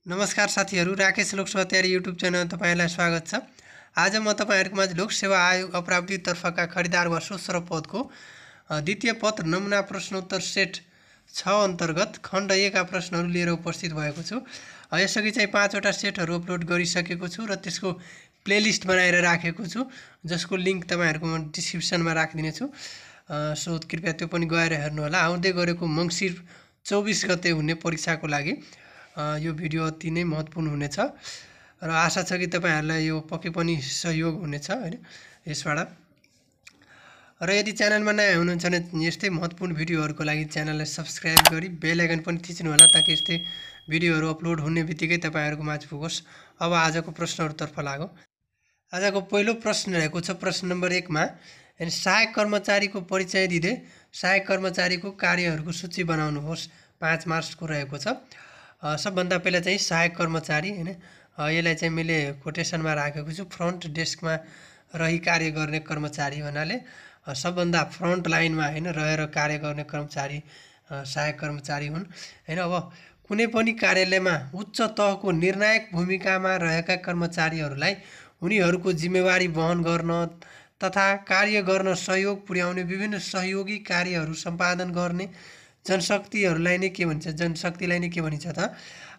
नमस्कार साथीहरू, राकेश लोकसेवा तयारी युट्युब च्यानल तपाईहरुलाई स्वागत छ। आज म तपाईहरुको माझ लोक सेवा आयोग अप्राप्ति तर्फका खरिदार वा सोस्रो पदको द्वितीय पत्र नमुना प्रश्नोत्तर सेट 6 अन्तर्गत खण्ड 1 का प्रश्नहरू लिएर उपस्थित भएको छु। यसअघि चाहिँ 5 वटा सेटहरू अपलोड गरिसकेको छु र त्यसको प्लेलिस्ट बनाएर राखेको छु, जसको लिंक तपाईहरुको म डिस्क्रिप्सनमा राखिदिने छु। सो कृपया त्यो पनि गएर हेर्नु होला। आउँदै गरेको मंसिर 24 गते हुने परीक्षाको लागि यो भिडियो अति नै महत्त्वपूर्ण हुनेछ र आशा छ कि तपाईहरुलाई यो पक्कै पनि सहयोग हुनेछ हैन यसबाट। र यदि च्यानलमा नयाँ हुनुहुन्छ भने यस्तै महत्त्वपूर्ण भिडियोहरुको लागि च्यानललाई सब्स्क्राइब गरी बेल आइकन पनि थिच्नु होला, ताकि यस्तै भिडियोहरु अपलोड हुने बित्तिकै तपाईहरुको माझ पुगोस्। अब आजको प्रश्नहरुतर्फ लागौं। आजको पहिलो प्रश्न रहेको छ प्रश्न नम्बर 1 मा सहायक कर्मचारीको परिचय दिँदै सहायक कर्मचारीको कार्यहरूको सूची बनाउनुहोस्। 5 मार्क्सको रहेको छ। सबभन्दा पहिला चाहिँ सहायक कर्मचारी हैन, यसलाई चाहिँ मैले कोटेसनमा राखेको छु। फ्रन्ट डेस्कमा रही कार्य गर्ने कर्मचारी भन्नाले सबभन्दा फ्रन्ट लाइनमा हैन रहेर कार्य गर्ने कर्मचारी सहायक कर्मचारी हुन् हैन। अब कुनै पनि कार्यालयमा उच्च तहको निर्णायक भूमिकामा रहेका कर्मचारीहरूलाई उनीहरूको जिम्मेवारी वहन गर्न तथा कार्य गर्न सहयोग पुर्याउने विभिन्न सहयोगी कार्यहरू सम्पादन गर्ने जनशक्तिहरूलाई नै के भनिन्छ, जनशक्तिलाई नै के भनिन्छ त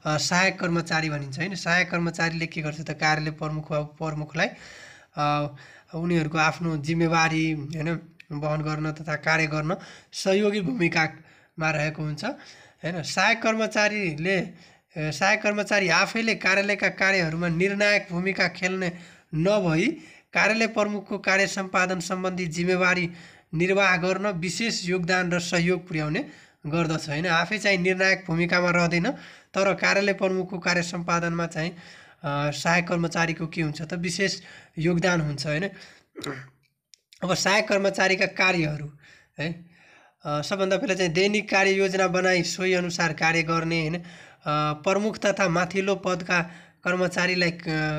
सहायक कर्मचारी भनिन्छ हैन। सहायक कर्मचारीले के गर्छ त कार्यालय प्रमुखलाई उनीहरूको आफ्नो जिम्मेवारी हैन वहन गर्न तथा कार्य गर्न सहयोगी भूमिकामा रहेको हुन्छ हैन। सहायक कर्मचारी आफैले कार्यालयका कार्यहरूमा निर्णायक भूमिका खेल्ने नभई कार्यालय प्रमुखको कार्य सम्पादन सम्बन्धी जिम्मेवारी निर्वाह गर्न विशेष योगदान र सहयोग पुर्याउने गर्दछ हैन। आफै चाहिँ निर्णायक भूमिकामा रहदैन, तर कार्यालय प्रमुखको कार्य सम्पादनमा चाहिँ सहायक कर्मचारीको के हुन्छ त विशेष योगदान हुन्छ हैन। अब सहायक कर्मचारीका कार्यहरू है, सबभन्दा पहिला चाहिँ दैनिक कार्य योजना बनाई सोही अनुसार कार्य गर्ने हैन। प्रमुख तथा माथिल्लो पदका कर्मचारीलाई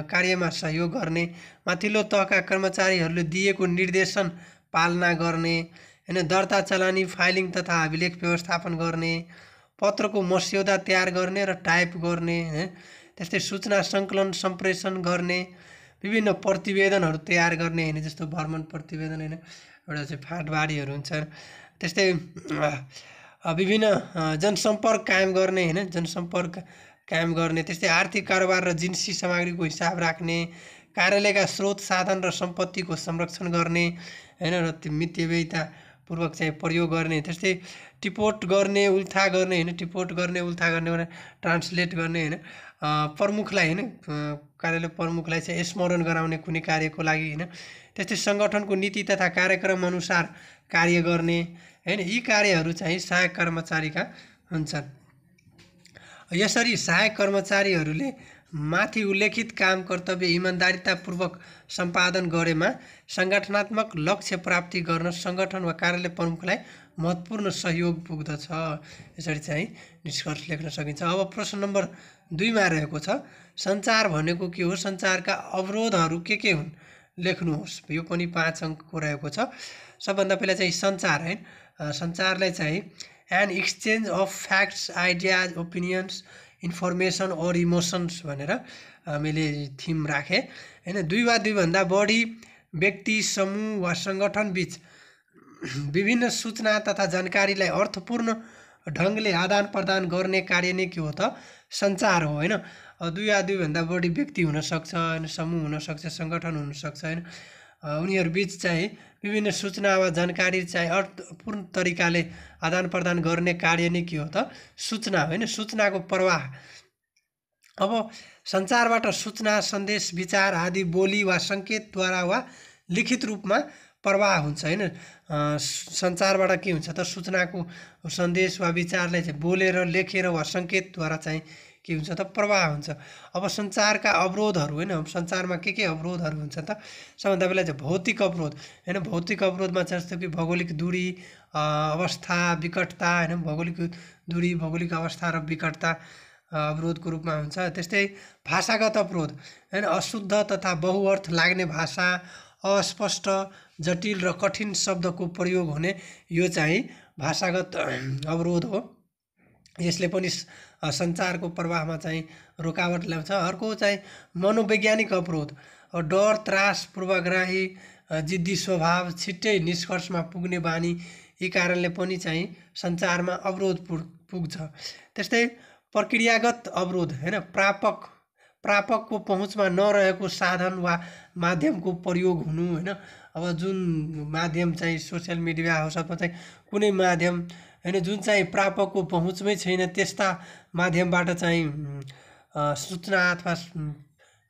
कार्यमा सहयोग गर्ने, माथिल्लो तहका कर्मचारीहरूले दिएको निर्देशन पालना गर्ने हैन। दर्ता चलानी फाइलिङ तथा अभिलेख व्यवस्थापन गर्ने, पत्रको मस्यौदा तयार गर्ने र टाइप गर्ने हैन। त्यस्तै सूचना सङ्कलन सम्प्रेषण गर्ने, विभिन्न प्रतिवेदनहरू तयार गर्ने हैन, जस्तो भ्रमण प्रतिवेदन हैन, एउटा चाहिँ फाँटबारीहरू हुन्छ। त्यस्तै विभिन्न जनसम्पर्क कायम गर्ने हैन, जनसम्पर्क कायम गर्ने। त्यस्तै आर्थिक कारोबार र जिन्सी सामग्रीको हिसाब राख्ने, कार्यालयका स्रोत साधन र सम्पत्तिको संरक्षण गर्ने हैन, र मितव्ययिता पूर्वक चाहिँ प्रयोग गर्ने। त्यस्तै टिपोट गर्ने उल्था गर्ने हैन, टिपोट गर्ने उल्था गर्ने भने ट्रान्सलेट गर्ने हैन। प्रमुखलाई हैन, कार्यालय प्रमुखलाई चाहिँ स्मरण गराउने कुनै कार्यको लागि हैन। त्यस्तै संगठनको नीति तथा कार्यक्रम अनुसार कार्य गर्ने हैन। यी कार्यहरू चाहिँ सहायक कर्मचारीका हुन्छन्। यसरी सहायक कर्मचारीहरूले माथि उल्लेखित काम कर्तव्य इमानदारीतापूर्वक सम्पादन गरेमा संगठनात्मक लक्ष्य प्राप्ति गर्न संगठन वा कार्यालय प्रमुखलाई महत्त्वपूर्ण सहयोग पुग्दछ। यसरी चाहिँ निष्कर्ष लेख्न सकिन्छ। अब प्रश्न नम्बर 2 मा रहेको छ सञ्चार भनेको के हो, सञ्चारका अवरोधहरू के हुन् लेख्नुहोस्। यो पनि 5 अङ्कको रहेको छ। सबभन्दा पहिला चाहिँ सञ्चार है, सञ्चारलाई चाहिँ an exchange of facts ideas opinions information और इमोसन्स भनेर मैले थिम राखेँ हैन। 2 वा 2 भन्दा बढी व्यक्ति समूह वा संगठन बीच विभिन्न सूचना तथा जानकारीलाई अर्थपूर्ण ढङ्गले आदान प्रदान गर्ने कार्य नै के हो त सञ्चार हो हैन। 2 वा 2 भन्दा बढी व्यक्ति हुन सक्छ हैन, समूह हुन सक्छ, संगठन हुन सक्छ हैन। उनीहरु बीच चाहिँ विभिन्न सूचना वा जानकारी चाहिँ अर्थपूर्ण तरिकाले आदान प्रदान गर्ने कार्य नै के हो त सूचना हैन, सूचनाको प्रवाह। अब सञ्चारबाट सूचना सन्देश विचार आदि बोली वा संकेतद्वारा वा लिखित रूपमा प्रवाह हुन्छ हैन। सञ्चारबाट के हुन्छ त सूचनाको सन्देश वा विचारलाई चाहिँ बोलेर लेखेर वा संकेतद्वारा चाहिँ के हुन्छ त प्रवाह हुन्छ। अब सञ्चारका अवरोधहरू हैन, सञ्चारमा के अवरोधहरू हुन्छ त सबभन्दा पहिला चाहिँ भौतिक अवरोध हैन। भौतिक अवरोधमा चाहिँ जस्तो कि भौगोलिक दूरी, अवस्था, विकटता हैन। भौगोलिक दूरी, भौगोलिक अवस्था र विकटता अवरोधको रूपमा हुन्छ। त्यस्तै भाषागत अवरोध हैन, अशुद्ध तथा बहुअर्थ लाग्ने भाषा, अस्पष्ट, जटिल र कठिन शब्दको प्रयोग हुने, यो चाहिँ भाषागत अवरोध हो। यसले पनि सञ्चारको प्रवाहमा चाहिँ रुकावट ल्याउँछ। अर्को चाहिँ मनोवैज्ञानिक अवरोध। डर, त्रास, पूर्वग्राही, जिद्दी स्वभाव, छिट्टै निष्कर्षमा पुग्ने बानी, यी कारणले पनि चाहिँ सञ्चारमा अवरोध पुग्छ। त्यस्तै प्रक्रियागत अवरोध हैन, प्रापकको पहुँचमा नरहेको साधन वा माध्यमको प्रयोग हुनु हैन। अब जुन माध्यम चाहिँ सोसियल मिडिया होस् अथवा चाहिँ कुनै माध्यम हैन जुन चाहिँ प्रापकको पहुँचमै छैन, त्यस्ता माध्यमबाट चाहिँ सूचना अथवा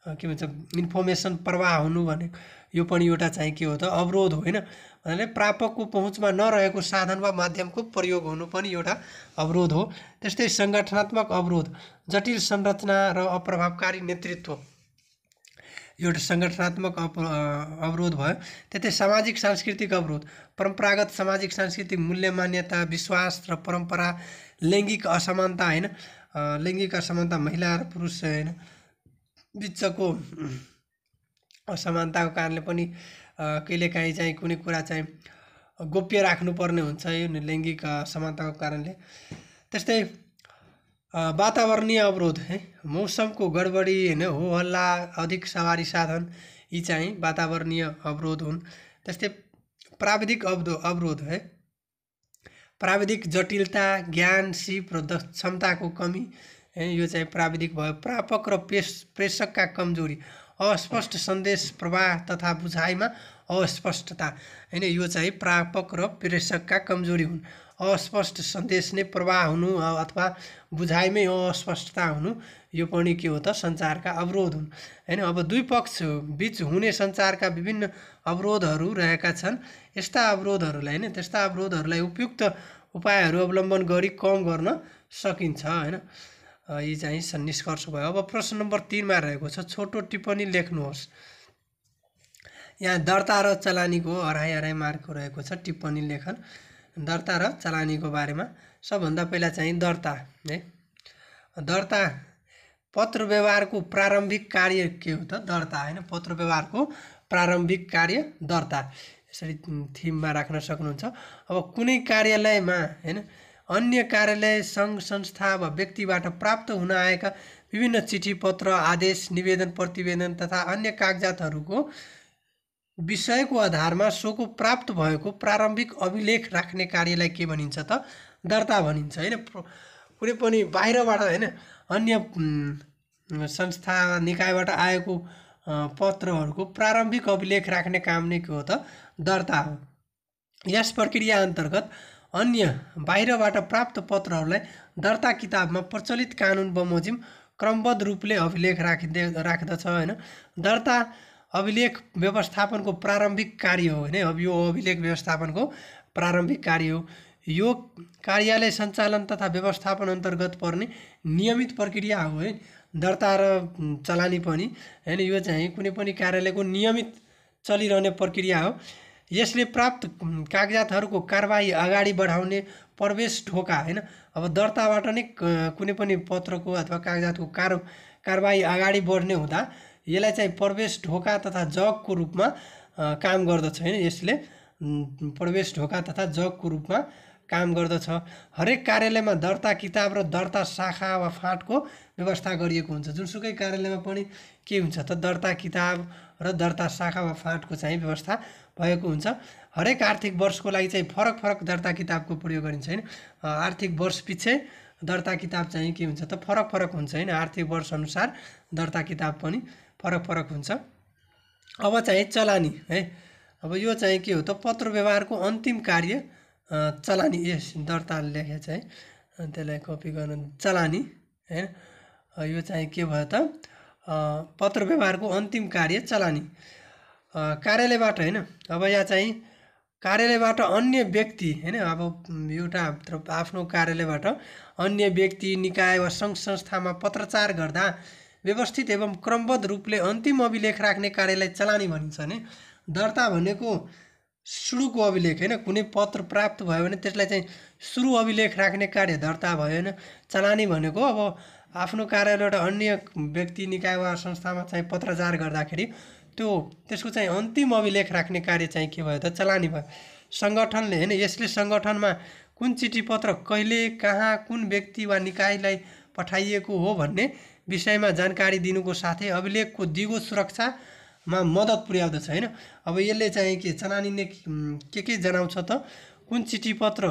के भन्छ इन्फर्मेसन प्रवाह हुनु भने यो पनि एउटा चाहिँ के हो त अवरोध हो हैन। भन्नाले प्रापकको पहुँचमा नरहेको साधन वा माध्यमको प्रयोग हुनु पनि एउटा अवरोध हो। त्यस्तै सङ्गठनात्मक अवरोध। जटिल संरचना र अप्रभावकारी नेतृत्व, एउटा सङ्गठनात्मक अवरोध भयो। त्यस्तै सामाजिक सांस्कृतिक अवरोध। परम्परागत सामाजिक सांस्कृतिक मूल्य, मान्यता, विश्वास र परम्परा। लैङ्गिक असमानता हैन, लैङ्गिक असमानता, महिला र पुरुष हैन बिचको असमानताको कारणले पनि कहिलेकाहीँ चाहिँ कुनै कुरा चाहिँ गोप्य राख्नुपर्ने हुन्छ यो लैङ्गिक असमानताको कारणले। त्यस्तै वातावरणीय अवरोध है, मौसमको गडबडी हैन, हो हल्ला, अधिक सवारी साधन, यी चाहिँ वातावरणीय अवरोध हुन्। त्यस्तै प्राविधिक अवरोध है, प्राविधिक जटिलता, ज्ञान, सिप र क्षमताको कमी है, यो चाहिँ प्राविधिक भयो। प्रापक र प्रेषकका कमजोरी। अस्पष्ट सन्देश प्रवाह तथा बुझाइमा अस्पष्टता हैन, यो चाहिँ प्रापक र प्रेषकका कमजोरी हुन्। अस्पष्ट सन्देश नै प्रवाह हुनु अथवा बुझाइमै अस्पष्टता हुनु, यो पनि के हो त सञ्चारका अवरोध हुन् हैन। अब दुई पक्ष बीच हुने सञ्चारका विभिन्न अवरोधहरू रहेका छन्। यस्ता अवरोधहरूलाई उपयुक्त उपायहरू अवलम्बन गरी कम गर्न सकिन्छ हैन। यी चाहिँ निष्कर्ष भयो। अब प्रश्न नम्बर 3 मा रहेको छ छोटो टिप्पणी लेख्नुहोस्। यहाँ दर्ता र चलानीको अढाई मार्कको रहेको छ टिप्पणी लेखन। दर्ता र चलानीको बारेमा सबभन्दा पहिला चाहिँ दर्ता है। दर्ता पत्र व्यवहारको प्रारम्भिक कार्य के हो त दर्ता हैन। पत्र व्यवहारको प्रारम्भिक कार्य दर्ता, यसरी थिममा राख्न सक्नुहुन्छ। अब कुनै कार्यालयमा हैन अन्य कार्यालय, सङ्घ संस्था वा व्यक्तिबाट प्राप्त हुन आएका विभिन्न चिठी, पत्र, आदेश, निवेदन, प्रतिवेदन तथा अन्य कागजातहरूको विषयको आधारमा सोको प्राप्त भएको प्रारम्भिक अभिलेख राख्ने कार्यलाई के भनिन्छ त दर्ता भनिन्छ हैन। कुनै पनि बाहिरबाट हैन अन्य संस्था निकायबाट आएको पत्रहरूको प्रारम्भिक अभिलेख राख्ने काम नै के हो त दर्ता हो। यस प्रक्रिया अन्तर्गत अन्य बाहिरबाट प्राप्त पत्रहरूलाई दर्ता किताबमा प्रचलित कानुन बमोजिम क्रमबद्ध रूपले अभिलेख राख्दछ हैन। दर्ता अभिलेख व्यवस्थापनको प्रारम्भिक कार्य हो हैन। अब यो अभिलेख व्यवस्थापनको प्रारम्भिक कार्य हो। यो कार्यालय सञ्चालन तथा व्यवस्थापन अन्तर्गत पर्ने नियमित प्रक्रिया हो है। दर्ता र चलानी पनि हैन, यो चाहिँ कुनै पनि कार्यालयको नियमित चलिरहने प्रक्रिया हो। यसले प्राप्त कागजातहरूको कारबाही अगाडि बढाउने प्रवेश ढोका हैन। अब दर्ताबाट नै कुनै पनि पत्रको अथवा कागजातको कारबाही अगाडि बढ्ने हुँदा यसलाई चाहिँ प्रवेश ढोका तथा जगको रूपमा काम गर्दछ हैन। यसले प्रवेश ढोका तथा जगको रूपमा काम गर्दछ। हरेक कार्यालयमा दर्ता किताब र दर्ता शाखा वा फाँटको व्यवस्था गरिएको हुन्छ। जुनसुकै कार्यालयमा पनि के हुन्छ त दर्ता किताब र दर्ता शाखा वा फाँटको चाहिँ व्यवस्था भएको हुन्छ। हरेक आर्थिक वर्षको लागि चाहिँ फरक फरक दर्ता किताबको प्रयोग गरिन्छ हैन। आर्थिक वर्ष पछि दर्ता किताब चाहिँ के हुन्छ त फरक फरक हुन्छ हैन। आर्थिक वर्ष अनुसार दर्ता किताब पनि फरक फरक हुन्छ। अब चाहिँ चलानी है। अब यो चाहिँ के हो त पत्र व्यवहारको अन्तिम कार्य चलानी। यस दर्ता लेखे चाहिँ त्यसलाई कपी गर्न चलानी हैन। यो चाहिँ के भयो त पत्र व्यवहारको अन्तिम कार्य चलानी। कार्यालयबाट हैन। अब यहाँ चाहिँ कार्यालयबाट अन्य व्यक्ति हैन, अब एउटा आफ्नो कार्यालयबाट अन्य व्यक्ति, निकाय वा सङ्घ संस्थामा पत्रचार गर्दा व्यवस्थित एवं क्रमबद्ध रूपले अन्तिम अभिलेख राख्ने कार्यलाई चलानी भनिन्छ नि। दर्ता भनेको सुरुको अभिलेख हैन। कुनै पत्र प्राप्त भयो भने त्यसलाई चाहिँ सुरु अभिलेख राख्ने कार्य दर्ता भयो हैन। चलानी भनेको अब आफ्नो कार्यालयबाट अन्य व्यक्ति, निकाय वा संस्थामा चाहिँ पत्रचार गर्दाखेरि त्यसको चाहिँ अन्तिम अभिलेख राख्ने कार्य चाहिँ के भयो त चलानी भयो। सङ्गठनले हैन, यसले सङ्गठनमा कुन चिठीपत्र कहिले कहाँ कुन व्यक्ति वा निकायलाई पठाइएको हो भन्ने विषयमा जानकारी दिनुको साथै अभिलेखको दिगो सुरक्षामा मद्दत पुर्याउँदछ हैन। अब यसले चाहिँ के चलानीले के जनाउँछ त कुन चिठीपत्र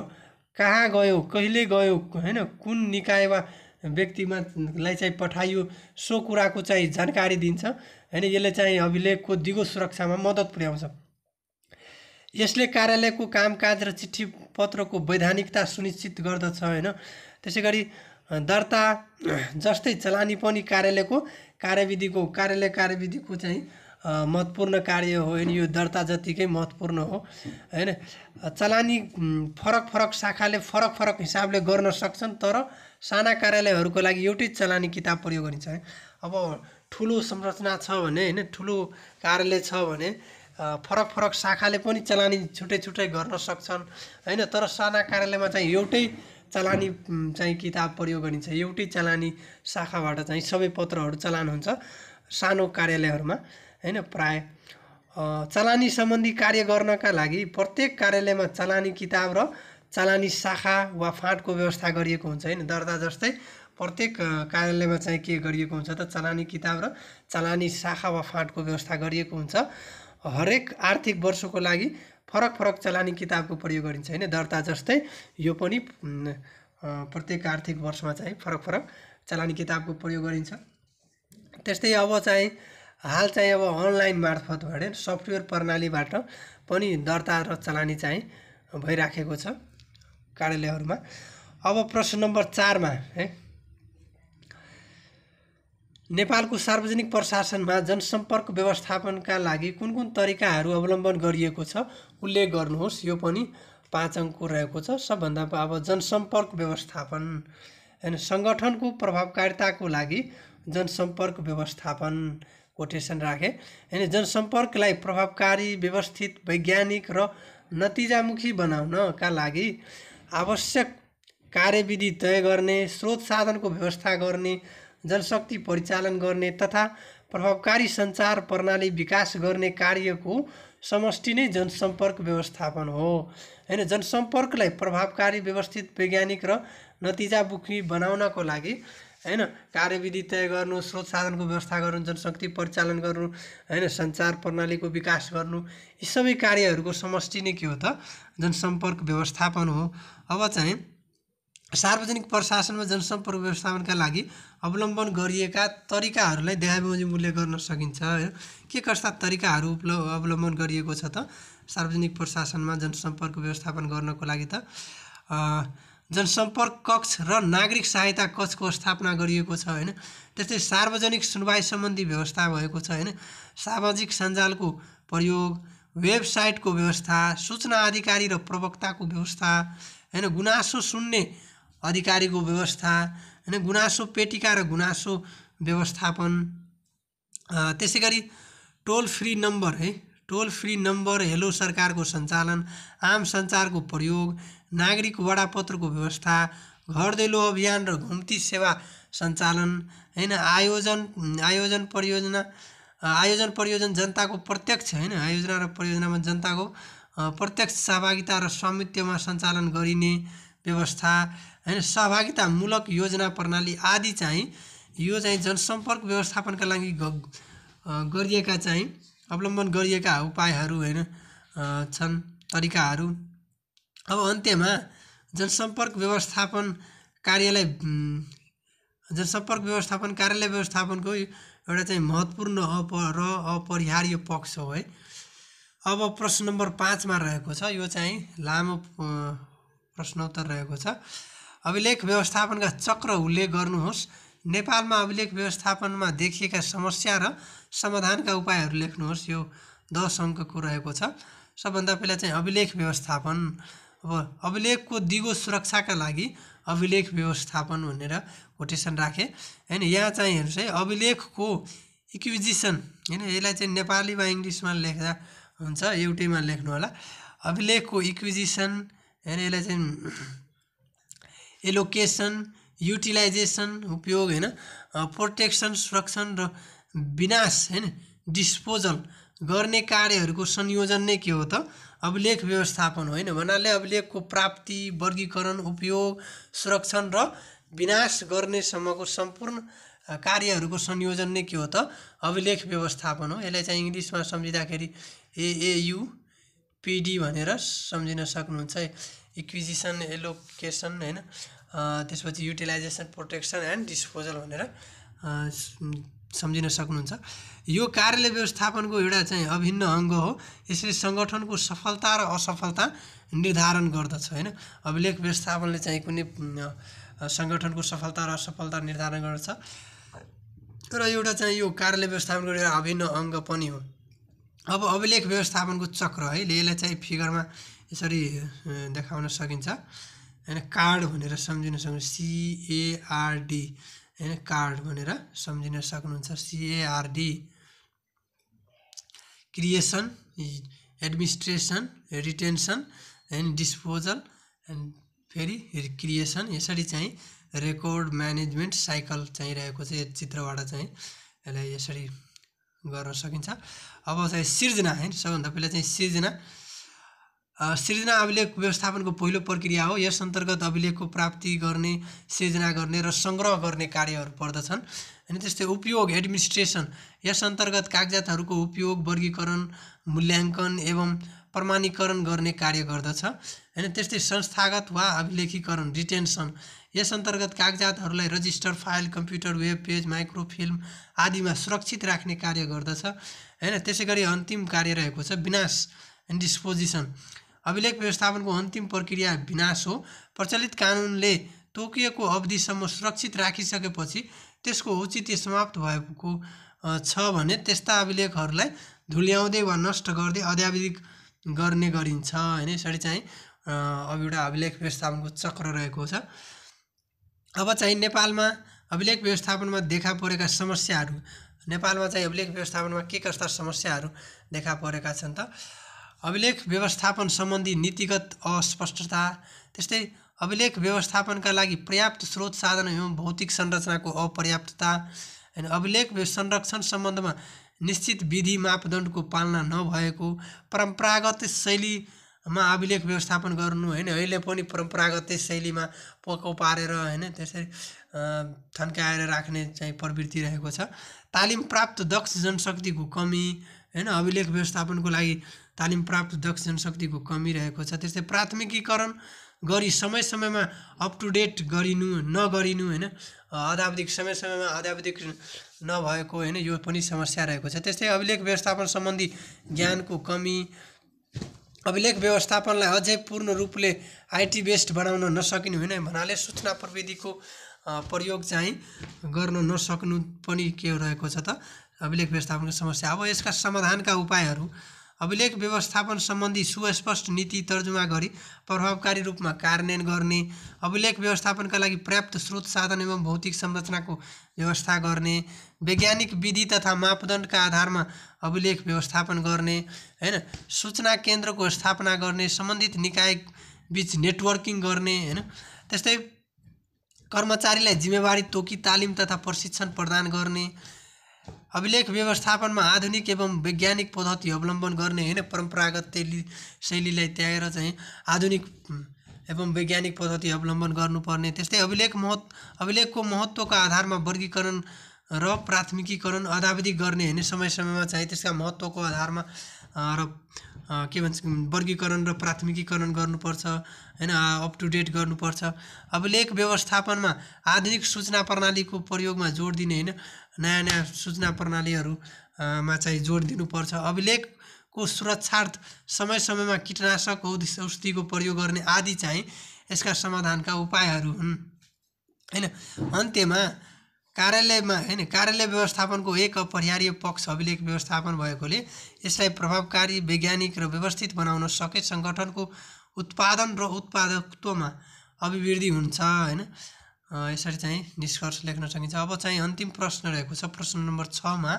कहाँ गयो कहिले गयो हैन कुन निकाय वा व्यक्तिमालाई चाहिँ पठाइयो सो कुराको चाहिँ जानकारी दिन्छ हैन। यसले चाहिँ अभिलेखको दिगो सुरक्षामा मद्दत पुर्याउँछ। यसले कार्यालयको कामकाज र चिठी पत्रको वैधानिकता सुनिश्चित गर्दछ हैन। त्यसैगरी दर्ता जस्तै चलानी पनि कार्यालयको कार्यविधिको चाहिँ महत्त्वपूर्ण कार्य हो हैन। यो दर्ता जतिकै महत्त्वपूर्ण हो हैन। चलानी फरक शाखाले फरक हिसाबले गर्न सक्छन्, तर साना कार्यालयहरूको लागि एउटै चलानी किताब प्रयोग गरिन्छ है। अब ठुलो संरचना छ भने हैन, ठुलो कार्यालय छ भने फरक शाखाले पनि चलानी छुट्टै गर्न सक्छन् हैन। तर साना कार्यालयमा चाहिँ एउटै चलानी चाहिँ किताब प्रयोग गरिन्छ, एउटै चलानी शाखाबाट चाहिँ सबै पत्रहरू चलान हुन्छ सानो कार्यालयहरूमा हैन। प्राय चलानी सम्बन्धी कार्य गर्नका लागि प्रत्येक कार्यालयमा चलानी किताब र चलानी शाखा वा फाँटको व्यवस्था गरिएको हुन्छ हैन। दर्ता जस्तै प्रत्येक कार्यालयमा चाहिँ के गरिएको हुन्छ त चलानी किताब र चलानी शाखा वा फाँटको व्यवस्था गरिएको हुन्छ। हरेक आर्थिक वर्षको लागि फरक चलानी किताबको प्रयोग गरिन्छ हैन। दर्ता जस्तै यो पनि प्रत्येक आर्थिक वर्षमा चाहिँ फरक चलानी किताबको प्रयोग गरिन्छ। त्यस्तै अब चाहिँ हाल चाहिँ अब अनलाइन मार्फतबाट सफ्टवेयर प्रणालीबाट पनि दर्ता र चलानी चाहिँ भइराखेको छ कार्यालयहरूमा। अब प्रश्न नम्बर 4 मा है, नेपालको सार्वजनिक प्रशासनमा जनसम्पर्क व्यवस्थापनका लागि कुन तरिकाहरू अवलम्बन गरिएको छ उल्लेख गर्नुहोस्। यो पनि 5 अङ्कको रहेको छ। सबभन्दा अब जनसम्पर्क व्यवस्थापन हैन, संगठनको प्रभावकारिताको लागि जनसम्पर्क व्यवस्थापन कोटेसन राखे हैन। जनसम्पर्कलाई प्रभावकारी, व्यवस्थित, वैज्ञानिक र नतिजामुखी बनाउनका लागि आवश्यक कार्यविधि तय गर्ने, स्रोत साधनको व्यवस्था गर्ने, जनशक्ति परिचालन गर्ने तथा प्रभावकारी सञ्चार प्रणाली विकास गर्ने कार्यको समष्टि नै जनसम्पर्क व्यवस्थापन हो हैन। जनसम्पर्कलाई प्रभावकारी, व्यवस्थित, वैज्ञानिक र नतिजामुखी बनाउनको लागि हैन कार्यविधि तय गर्नु, स्रोत साधनको व्यवस्था गर्नु, जनशक्ति परिचालन गर्नु हैन, सञ्चार प्रणालीको विकास गर्नु, यी सबै कार्यहरूको समष्टि नै के हो त जनसम्पर्क व्यवस्थापन हो। अब चाहिँ सार्वजनिक प्रशासनमा जनसम्पर्क व्यवस्थापनका लागि अवलम्बन गरिएका तरिकाहरूलाई देखाबमोजिम उल्लेख गर्न सकिन्छ। के कस्ता तरिकाहरू अवलम्बन गरिएको छ त सार्वजनिक प्रशासनमा जनसम्पर्क व्यवस्थापन गर्नको लागि त जनसम्पर्क कक्ष र नागरिक सहायता कक्षको स्थापना गरिएको छ हैन। त्यस्तै सार्वजनिक सुनवाई सम्बन्धी व्यवस्था भएको छ हैन। सामाजिक सञ्जालको प्रयोग, वेबसाइटको व्यवस्था, सूचना अधिकारी र प्रवक्ताको व्यवस्था हैन, गुनासो सुन्ने अधिकारीको व्यवस्था हैन, गुनासो पेटिका र गुनासो व्यवस्थापन, त्यसैगरी टोल फ्री नम्बर है, टोल फ्री नम्बर, हेलो सरकारको सञ्चालन, आम सञ्चारको प्रयोग, नागरिक वडापत्रको व्यवस्था, घर दैलो अभियान र घुम्ती सेवा सञ्चालन हैन, आयोजन परियोजना जनताको प्रत्यक्ष हैन, आयोजना र परियोजनामा जनताको प्रत्यक्ष सहभागिता र स्वामित्वमा सञ्चालन गरिने व्यवस्था हैन, सहभागितामूलक योजना प्रणाली आदि चाहिँ यो चाहिँ जनसम्पर्क व्यवस्थापनका लागि गरिएका चाहिँ अवलम्बन गरिएका उपायहरू हैन छन्, तरिकाहरू। अब अन्त्यमा जनसम्पर्क व्यवस्थापन कार्यालय व्यवस्थापनको एउटा चाहिँ महत्त्वपूर्ण र अपरिहार्य पक्ष हो है। अब प्रश्न नम्बर 5 मा रहेको छ, यो चाहिँ लामो प्रश्नोत्तर रहेको छ। अभिलेख व्यवस्थापनका चक्र उल्लेख गर्नुहोस्। नेपालमा अभिलेख व्यवस्थापनमा देखिएका समस्या र समाधानका उपायहरू लेख्नुहोस्। यो 10 अङ्कको रहेको छ। सबभन्दा पहिला चाहिँ अभिलेख व्यवस्थापन। अब अभिलेखको दिगो सुरक्षाका लागि अभिलेख व्यवस्थापन भनेर कोटेसन राखे हैन। यहाँ चाहिँ हेर्नुस् है, अभिलेखको इक्विजिसन हैन, यसलाई चाहिँ नेपाली वा इङ्ग्लिसमा लेख्दा हुन्छ, एउटैमा लेख्नु होला। अभिलेखको इक्विजिसन हैन, यसलाई चाहिँ एलोकेसन, युटिलाइजेसन उपयोग हैन, प्रोटेक्सन संरक्षण र विनाश हैन डिस्पोजल गर्ने कार्यहरूको संयोजन नै के हो त अभिलेख व्यवस्थापन हो हैन। भन्नाले अभिलेखको प्राप्ति, वर्गीकरण, उपयोग, संरक्षण र विनाश गर्नेसम्मको सम्पूर्ण कार्यहरूको संयोजन नै के हो त अभिलेख व्यवस्थापन हो। यसलाई चाहिँ इङ्ग्लिसमा सम्झिँदाखेरि AAUPD भनेर सम्झिन सक्नुहुन्छ। एक्विजिसन, एलोकेसन हैन, त्यसपछि युटिलाइजेसन, प्रोटेक्सन एन्ड डिस्पोजल भनेर सम्झिन सक्नुहुन्छ। यो कार्यालय व्यवस्थापनको एउटा चाहिँ अभिन्न अङ्ग हो। यसले सङ्गठनको सफलता र असफलता निर्धारण गर्दछ हैन। अभिलेख व्यवस्थापनले चाहिँ कुनै सङ्गठनको सफलता र असफलता निर्धारण गर्दछ र एउटा चाहिँ यो कार्यालय व्यवस्थापनको एउटा अभिन्न अङ्ग पनि हो। अब अभिलेख व्यवस्थापनको चक्र है, यसलाई चाहिँ फिगरमा यसरी देखाउन सकिन्छ हैन। कार्ड भनेर सम्झिन सक्नुहुन्छ, CARD हैन, कार्ड भनेर सम्झिन सक्नुहुन्छ, CARD। Creation, administration, retention and disposal and फेरि क्रिएसन, यसरी चाहिँ रेकर्ड म्यानेजमेन्ट साइकल चाहिँ रहेको छ। यो चित्रबाट चाहिँ यसलाई यसरी गर्न सकिन्छ। अब चाहिँ सिर्जना है, सबभन्दा पहिला चाहिँ सिर्जना अभिलेख व्यवस्थापनको पहिलो प्रक्रिया हो। यस अन्तर्गत अभिलेखको प्राप्ति गर्ने, सिर्जना गर्ने र सङ्ग्रह गर्ने कार्यहरू पर्दछन्। अनि त्यस्तै उपयोग, एडमिनिस्ट्रेसन, यस अन्तर्गत कागजातहरूको उपयोग, वर्गीकरण, मूल्याङ्कन एवं प्रमाणीकरण गर्ने कार्य गर्दछ हैन। त्यस्तै संस्थागत वा अभिलेखीकरण, रिटेन्सन, यस अन्तर्गत कागजातहरूलाई register, file, computer, web page, microfilm आदिमा सुरक्षित राख्ने कार्य गर्दछ हैन। त्यसैगरी अन्तिम कार्य रहेको छ विनाश एन्ड डिस्पोजिसन। अभिलेख व्यवस्थापनको अन्तिम प्रक्रिया विनाश हो। प्रचलित कानुनले तोकिएको अवधिसम्म सुरक्षित राखिसकेपछि त्यसको औचित्य समाप्त भएको छ भने त्यस्ता अभिलेखहरूलाई धुल्याउँदै वा नष्ट गर्दै अद्यावधिक गर्ने गरिन्छ हैन। यसरी चाहिँ अब एउटा अभिलेख व्यवस्थापनको चक्र रहेको छ। अब चाहिँ नेपालमा अभिलेख व्यवस्थापनमा देखा परेका समस्याहरू, नेपालमा चाहिँ अभिलेख व्यवस्थापनमा के कस्ता समस्याहरू देखा परेका छन् त? अभिलेख व्यवस्थापन सम्बन्धी नीतिगत अस्पष्टता, त्यस्तै अभिलेख व्यवस्थापनका लागि पर्याप्त स्रोत, साधन एवं भौतिक संरचनाको अपर्याप्तता हैन। अभिलेख संरक्षण सम्बन्धमा निश्चित विधि मापदण्डको पालना नभएको, परम्परागत शैलीमा अभिलेख व्यवस्थापन गर्नु हैन। अहिले पनि परम्परागत शैलीमा पोको पारेर हैन त्यसरी थन्काएर राख्ने चाहिँ प्रवृत्ति रहेको छ। तालिम प्राप्त दक्ष जनशक्तिको कमी हैन, अभिलेख व्यवस्थापनको लागि तालिम प्राप्त दक्ष जनशक्तिको कमी रहेको छ। त्यस्तै प्राथमिकीकरण गरी समय समयमा अप टु डेट नगरिनु हैन, अद्यावधिक समय समयमा अद्यावधिक नभएको हैन, यो पनि समस्या रहेको छ। त्यस्तै अभिलेख व्यवस्थापन सम्बन्धी ज्ञानको कमी, अभिलेख व्यवस्थापनलाई अझै पूर्ण रूपले IT बेस्ड बनाउन नसकिनु हैन, भन्नाले सूचना प्रविधिको प्रयोग चाहिँ गर्न नसक्नु पनि के रहेको छ त अभिलेख व्यवस्थापनको समस्या। अब यसका समाधानका उपायहरू, अभिलेख व्यवस्थापन सम्बन्धी सुस्पष्ट नीति तर्जुमा गरी प्रभावकारी रूपमा कार्यान्वयन गर्ने, अभिलेख व्यवस्थापनका लागि पर्याप्त स्रोत, साधन एवं भौतिक संरचनाको व्यवस्था गर्ने, वैज्ञानिक विधि तथा मापदण्डका आधारमा अभिलेख व्यवस्थापन गर्ने हैन, सूचना केन्द्रको स्थापना गर्ने, सम्बन्धित निकाय बीच नेटवर्किङ गर्ने हैन। त्यस्तै कर्मचारीलाई जिम्मेवारी तोकी तालिम तथा प्रशिक्षण प्रदान गर्ने, अभिलेख व्यवस्थापनमा आधुनिक एवं वैज्ञानिक पद्धति अवलम्बन गर्ने हैन, परम्परागत शैलीलाई त्यागेर चाहिँ आधुनिक एवं वैज्ञानिक पद्धति अवलम्बन गर्नुपर्ने। त्यस्तै अभिलेखको महत्त्वको आधारमा वर्गीकरण र प्राथमिकीकरण अद्यावधिक गर्ने हैन, समय समयमा चाहिँ त्यसका महत्त्वको आधारमा र के भन्छ वर्गीकरण र प्राथमिकीकरण गर्नुपर्छ हैन, अप टु डेट गर्नुपर्छ। अभिलेख व्यवस्थापनमा आधुनिक सूचना प्रणालीको प्रयोगमा जोड दिने हैन, नयाँ सूचना प्रणालीहरूमा चाहिँ जोड दिनुपर्छ। अभिलेखको सुरक्षार्थ समय समयमा कीटनाशक औषधिको प्रयोग गर्ने आदि चाहिँ यसका समाधानका उपायहरू हुन् हैन। अन्त्यमा कार्यालय व्यवस्थापनको एक अपरिहार्य पक्ष अभिलेख व्यवस्थापन भएकोले यसलाई प्रभावकारी, वैज्ञानिक र व्यवस्थित बनाउन सके सङ्गठनको उत्पादन र उत्पादकत्वमा अभिवृद्धि हुन्छ हैन। यसरी चाहिँ निष्कर्ष लेख्न सकिन्छ। अब चाहिँ अन्तिम प्रश्न रहेको छ, प्रश्न नम्बर 6 मा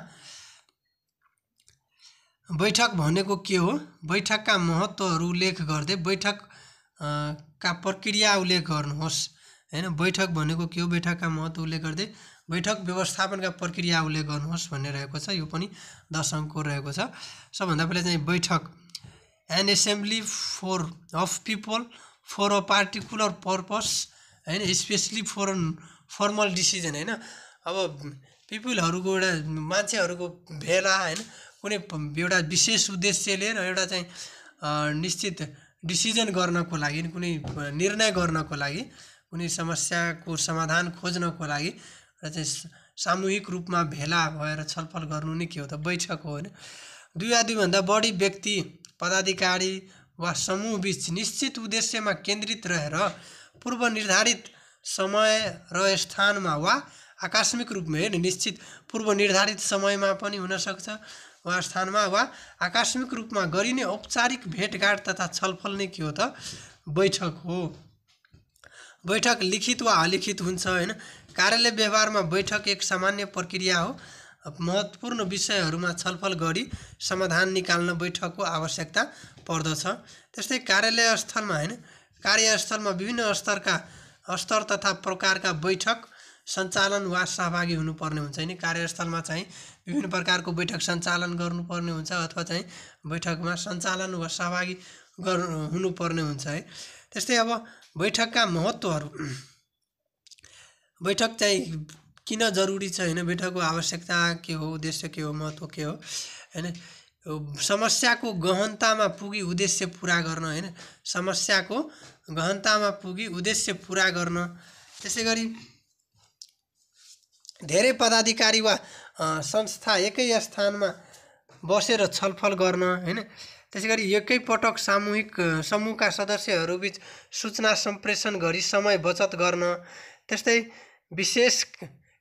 बैठक भनेको के हो? बैठकका महत्त्वहरू उल्लेख गर्दै बैठक का प्रक्रिया उल्लेख गर्नुहोस् हैन। बैठक भनेको के हो? बैठकका महत्त्व उल्लेख गर्दै बैठक व्यवस्थापनका प्रक्रिया उल्लेख गर्नुहोस् भन्ने रहेको छ। यो पनि 10 अङ्कको रहेको छ। सबभन्दा पहिला चाहिँ बैठक an assembly of people for a particular purpose होइन, स्पेसली फर फर्मल डिसिजन होइन। अब पिपुलहरूको एउटा मान्छेहरूको भेला होइन, कुनै एउटा विशेष उद्देश्य लिएर एउटा चाहिँ निश्चित डिसिजन गर्नको लागि, कुनै निर्णय गर्नको लागि, कुनै समस्याको समाधान खोज्नको लागि र चाहिँ सामूहिक रूपमा भेला भएर छलफल गर्नु नै के हो त, बैठक हो होइन। दुई वा दुईभन्दा बढी व्यक्ति, पदाधिकारी वा समूह बीच निश्चित उद्देश्यमा केन्द्रित रहेर पूर्व निर्धारित समय र स्थानमा वा आकस्मिक रूपमा होइन, निश्चित पूर्व निर्धारित समयमा पनि हुनसक्छ वा स्थानमा वा आकस्मिक रूपमा गरिने औपचारिक भेटघाट तथा छलफल नै के हो त, बैठक हो। बैठक लिखित वा अलिखित हुन्छ होइन। कार्यालय व्यवहारमा बैठक एक सामान्य प्रक्रिया हो। महत्त्वपूर्ण विषयहरूमा छलफल गरी समाधान निकाल्न बैठकको आवश्यकता पर्दछ। त्यस्तै कार्यालय स्थलमा होइन, कार्यस्थलमा विभिन्न स्तर तथा प्रकारका बैठक सञ्चालन वा सहभागी हुनुपर्ने हुन्छ होइन। कार्यस्थलमा चाहिँ विभिन्न प्रकारको बैठक सञ्चालन गर्नुपर्ने हुन्छ अथवा चाहिँ बैठकमा सञ्चालन वा सहभागी हुनुपर्ने हुन्छ है। त्यस्तै अब बैठकका महत्त्वहरू, बैठक चाहिँ किन जरुरी छ होइन, बैठकको आवश्यकता के हो, उद्देश्य के हो, महत्त्व के हो होइन। समस्याको गहनतामा पुगी उद्देश्य पुरा गर्न होइन, समस्याको गहनतामा पुगी उद्देश्य पुरा गर्न। त्यसै गरी धेरै पदाधिकारी वा संस्था एकै स्थानमा बसेर छलफल गर्न होइन। त्यसै गरी एकै पटक समूहका सदस्यहरूबीच सूचना सम्प्रेषण गरी समय बचत गर्न। त्यस्तै विशेष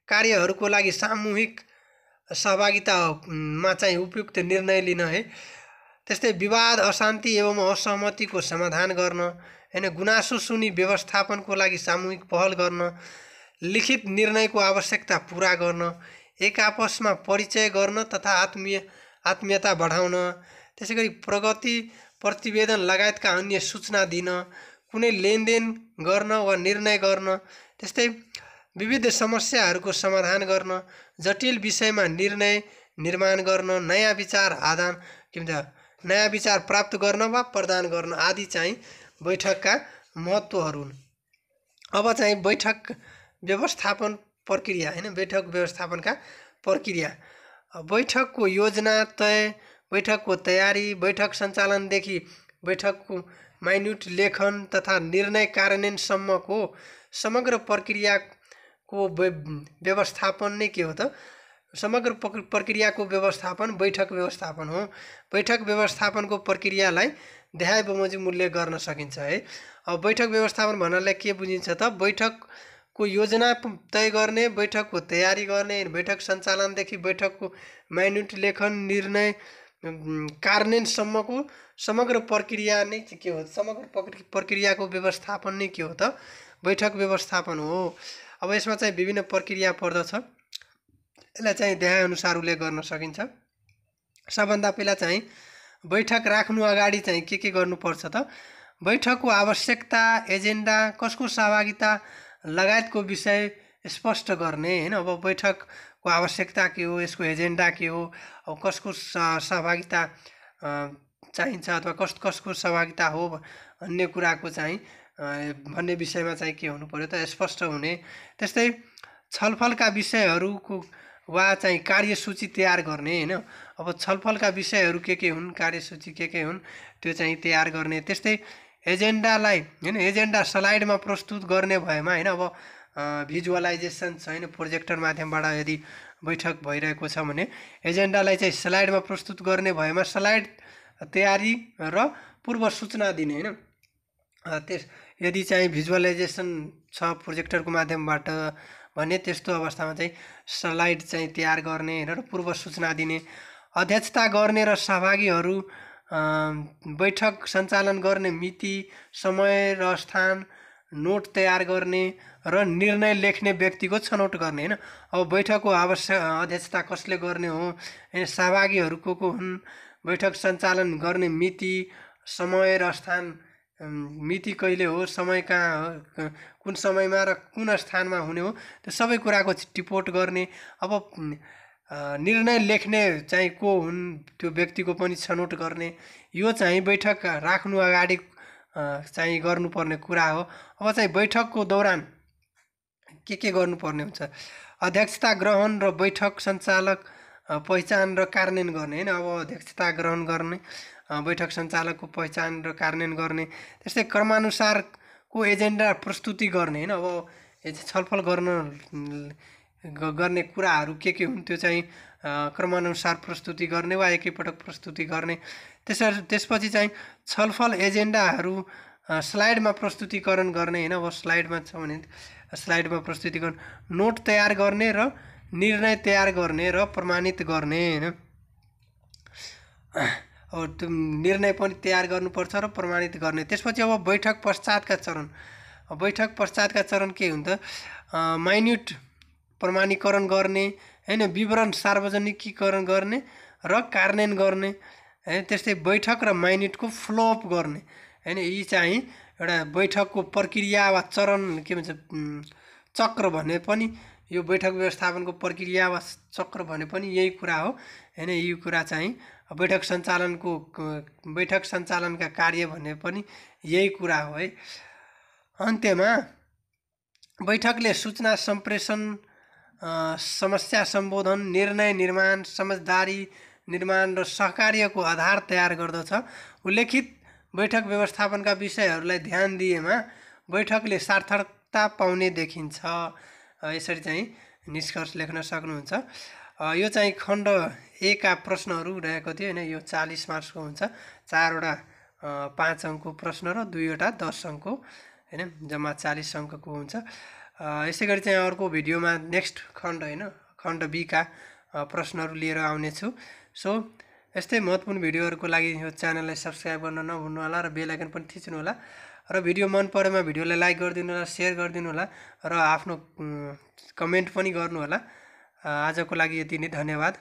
कार्यहरूको लागि सामूहिक सहभागितामा चाहिँ उपयुक्त निर्णय लिन है। त्यस्तै विवाद, अशान्ति एवं असहमतिको समाधान गर्न होइन। गुनासो सुनी व्यवस्थापनको लागि सामूहिक पहल गर्न। लिखित निर्णयको आवश्यकता पुरा गर्न। एक आपसमा परिचय गर्न तथा आत्मीयता बढाउन। त्यसै गरी प्रगति प्रतिवेदन लगायतका अन्य सूचना दिन। कुनै लेनदेन गर्न वा निर्णय गर्न। त्यस्तै विविध समस्याहरूको समाधान गर्न। जटिल विषयमा निर्णय निर्माण गर्न। नयाँ विचार प्राप्त गर्न वा प्रदान गर्न आदि चाहिँ बैठकका महत्त्वहरू हुन्। अब चाहिँ बैठक व्यवस्थापन प्रक्रिया होइन, बैठक व्यवस्थापनका प्रक्रिया। बैठकको योजना तय, बैठकको तयारी, बैठक सञ्चालनदेखि बैठकको माइन्युट लेखन तथा निर्णय कार्यान्वयनसम्मको समग्र प्रक्रियाको व्यवस्थापन नै के हो त, समग्र प्रक्रियाको व्यवस्थापन बैठक व्यवस्थापन हो। बैठक व्यवस्थापनको प्रक्रियालाई देहाय बमोजिम मूल्य गर्न सकिन्छ है। अब बैठक व्यवस्थापन भन्नाले के बुझिन्छ त, बैठकको योजना तय गर्ने, बैठकको तयारी गर्ने, बैठक सञ्चालनदेखि बैठकको माइन्युट लेखन, निर्णय कार्यान्वयनसम्मको समग्र प्रक्रिया नै के हो, समग्र प्रक्रियाको व्यवस्थापन नै के हो त, बैठक व्यवस्थापन हो। अब यसमा चाहिँ विभिन्न प्रक्रिया पर्दछ, यसलाई चाहिँ देहायअनुसार उल्लेख गर्न सकिन्छ। सबभन्दा पहिला चाहिँ बैठक राख्नु अगाडि चाहिँ के गर्नुपर्छ त, बैठकको आवश्यकता, एजेन्डा, कसको सहभागिता लगायतको विषय स्पष्ट गर्ने होइन। अब बैठकको आवश्यकता के हो, यसको एजेन्डा के हो, अब कसको सहभागिता चाहिन्छ अथवा कसको सहभागिता हो भन्ने कुराको चाहिँ भन्ने विषयमा चाहिँ के हुनु पर्यो त, स्पष्ट हुने। त्यस्तै छलफलका विषयहरूको वा चाहिँ कार्यसूची तयार गर्ने होइन। अब छलफलका विषयहरू के हुन्, कार्यसूची के हुन्, त्यो चाहिँ तयार गर्ने। त्यस्तै एजेन्डालाई होइन, एजेन्डा स्लाइडमा प्रस्तुत गर्ने भएमा होइन, अब भिजुअलाइजेसन छ होइन, प्रोजेक्टर माध्यमबाट यदि बैठक भइरहेको छ भने एजेन्डालाई चाहिँ स्लाइडमा प्रस्तुत गर्ने भएमा स्लाइड तयारी र पूर्व सूचना दिने होइन। यदि चाहिँ भिजुअलाइजेसन छ प्रोजेक्टरको माध्यमबाट भने त्यस्तो अवस्थामा चाहिँ स्लाइड चाहिँ तयार गर्ने र पूर्व सूचना दिने। अध्यक्षता गर्ने र सहभागीहरू बैठक सञ्चालन गर्ने मिति, समय र स्थान, नोट तयार गर्ने र निर्णय लेख्ने व्यक्तिको छनौट गर्ने होइन। अब बैठकको अध्यक्षता कसले गर्ने हो होइन, सहभागीहरू को हुन्, बैठक सञ्चालन गर्ने मिति, समय र स्थान, मिति कहिले हो, समय कहाँ हो, कुन समयमा र कुन स्थानमा हुने हो, त्यो सबै कुराको टिपोट गर्ने। अब निर्णय लेख्ने चाहिँ को हुन् त्यो व्यक्तिको पनि छनौट गर्ने, यो चाहिँ बैठक राख्नु अगाडि चाहिँ गर्नुपर्ने कुरा हो। अब चाहिँ बैठकको दौरान के गर्नुपर्ने हुन्छ, अध्यक्षता ग्रहण र बैठक सञ्चालक पहिचान र कार्यान्वयन गर्ने हैन। अब अध्यक्षता ग्रहण गर्ने, बैठक सञ्चालकको पहिचान र कार्यान्वयन गर्ने, त्यस्तै क्रमानुसारको एजेन्डा प्रस्तुति गर्ने हैन। अब छलफल गर्ने कुराहरू के हुन् त्यो चाहिँ क्रमानुसार प्रस्तुति गर्ने वा एकैपटक प्रस्तुति गर्ने। त्यसपछि चाहिँ छलफल एजेन्डाहरू स्लाइडमा प्रस्तुतिकरण गर्ने हैन। अब स्लाइडमा छ भने स्लाइडमा प्रस्तुतिकरण, नोट तयार गर्ने र निर्णय तयार गर्ने र प्रमाणित गर्ने हैन। अब त्यो निर्णय पनि तयार गर्नुपर्छ र प्रमाणित गर्ने। त्यसपछि अब बैठक पश्चातका चरण, बैठक पश्चातका चरण के हुन्छ, माइन्युट प्रमाणीकरण गर्ने हैन, विवरण सार्वजनिकीकरण गर्ने र कार्यान्वयन गर्ने हैन। त्यस्तै बैठक र माइन्युटको फ्लोअप गर्ने हैन। यी चाहिँ एउटा बैठकको प्रक्रिया वा चरण के भन्छ चक्र भने पनि, यो बैठक व्यवस्थापनको प्रक्रिया वा चक्र भने पनि यही कुरा हो हैन। यो कुरा चाहिँ बैठक सञ्चालनका कार्य भने पनि यही कुरा हो है। अन्त्यमा बैठकले सूचना सम्प्रेषण, समस्या सम्बोधन, निर्णय निर्माण, समझदारी निर्माण र सहकार्यको आधार तयार गर्दछ। उल्लेखित बैठक व्यवस्थापनका विषयहरूलाई ध्यान दिएमा बैठकले सार्थकता पाउने देखिन्छ। यसरी चाहिँ निष्कर्ष लेख्न सक्नुहुन्छ। यो चाहिँ खण्ड 1 का प्रश्नहरू रहेको थियो हैन। यो 40 मार्क्सको हुन्छ, 4 वटा 5 अङ्कको प्रश्न र 2 वटा 10 अङ्कको हैन, जम्मा 40 अङ्कको हुन्छ। यसै गरी चाहिँ अर्को भिडियोमा नेक्स्ट खण्ड हैन, खण्ड B का प्रश्नहरू लिएर आउनेछु। सो यस्तै महत्त्वपूर्ण भिडियोहरूको लागि यो च्यानललाई सब्स्क्राइब गर्न नभुल्नु होला र बेल आइकन पनि थिच्नु होला र भिडियो मन परेमा भिडियोलाई लाइक गरिदिनु होला, सेयर गरिदिनु होला र आफ्नो कमेन्ट पनि गर्नु होला। आजको लागि यति नै, धन्यवाद।